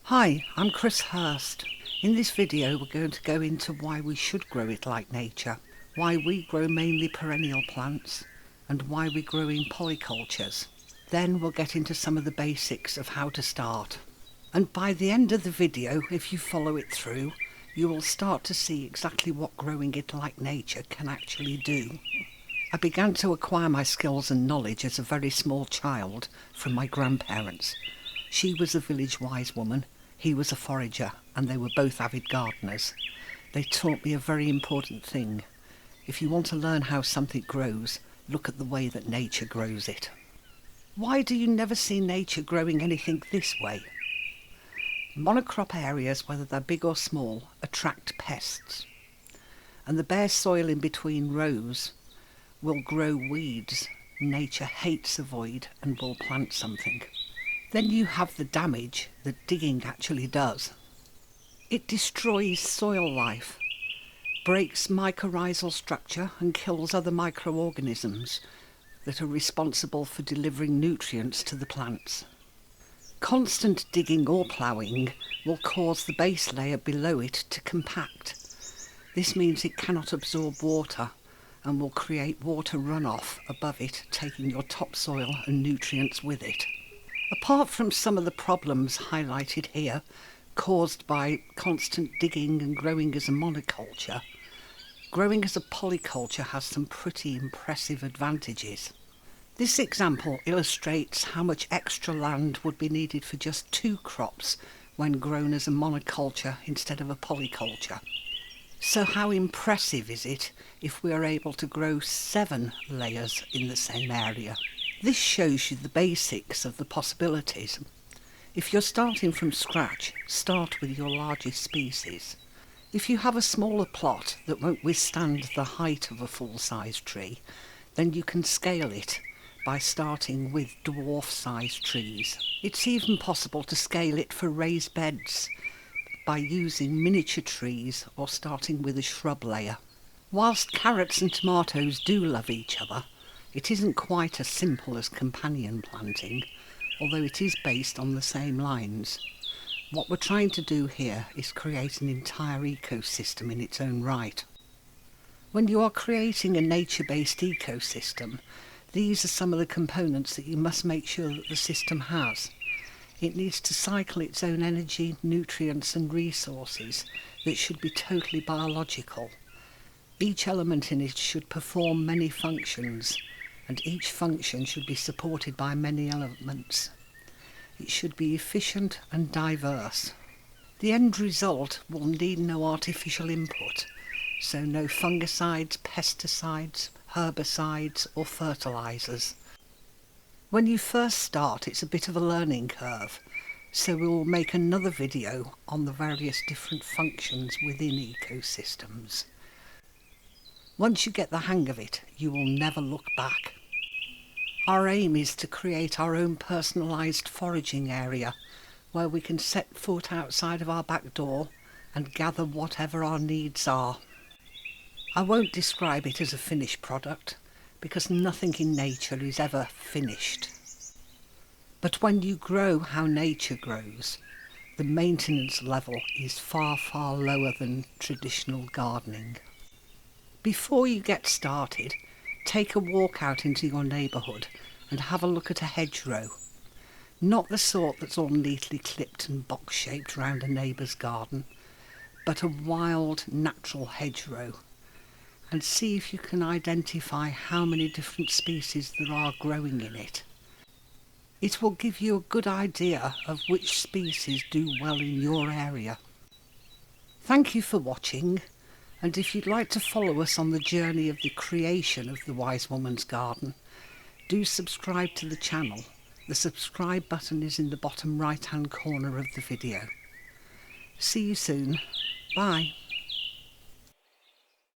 Hi, I'm Chris Hurst. In this video we're going to go into why we should grow it like nature, why we grow mainly perennial plants, and why we grow in polycultures. Then we'll get into some of the basics of how to start. And by the end of the video, if you follow it through, you will start to see exactly what growing it like nature can actually do. I began to acquire my skills and knowledge as a very small child from my grandparents. She was a village wise woman, he was a forager, and they were both avid gardeners. They taught me a very important thing. If you want to learn how something grows, look at the way that nature grows it. Why do you never see nature growing anything this way? Monocrop areas, whether they're big or small, attract pests. And the bare soil in between rows will grow weeds. Nature hates a void and will plant something. Then you have the damage that digging actually does. It destroys soil life, breaks mycorrhizal structure and kills other microorganisms that are responsible for delivering nutrients to the plants. Constant digging or ploughing will cause the base layer below it to compact. This means it cannot absorb water and will create water runoff above it, taking your topsoil and nutrients with it. Apart from some of the problems highlighted here, caused by constant digging and growing as a monoculture, growing as a polyculture has some pretty impressive advantages. This example illustrates how much extra land would be needed for just 2 crops when grown as a monoculture instead of a polyculture. So how impressive is it if we are able to grow 7 layers in the same area? This shows you the basics of the possibilities. If you're starting from scratch, start with your largest species. If you have a smaller plot that won't withstand the height of a full-size tree, then you can scale it by starting with dwarf-sized trees. It's even possible to scale it for raised beds by using miniature trees or starting with a shrub layer. Whilst carrots and tomatoes do love each other, it isn't quite as simple as companion planting, although it is based on the same lines. What we're trying to do here is create an entire ecosystem in its own right. When you are creating a nature-based ecosystem, these are some of the components that you must make sure that the system has. It needs to cycle its own energy, nutrients and resources that should be totally biological. Each element in it should perform many functions, and each function should be supported by many elements. It should be efficient and diverse. The end result will need no artificial input, so no fungicides, pesticides, herbicides or fertilizers. When you first start, it's a bit of a learning curve, so we will make another video on the various different functions within ecosystems. Once you get the hang of it, you will never look back. Our aim is to create our own personalised foraging area where we can set foot outside of our back door and gather whatever our needs are. I won't describe it as a finished product because nothing in nature is ever finished. But when you grow how nature grows, the maintenance level is far, far lower than traditional gardening. Before you get started, take a walk out into your neighbourhood and have a look at a hedgerow. Not the sort that's all neatly clipped and box-shaped round a neighbour's garden, but a wild, natural hedgerow. And see if you can identify how many different species there are growing in it. It will give you a good idea of which species do well in your area. Thank you for watching, and if you'd like to follow us on the journey of the creation of the Wise Woman's Garden, do subscribe to the channel. The subscribe button is in the bottom right hand corner of the video. See you soon. Bye.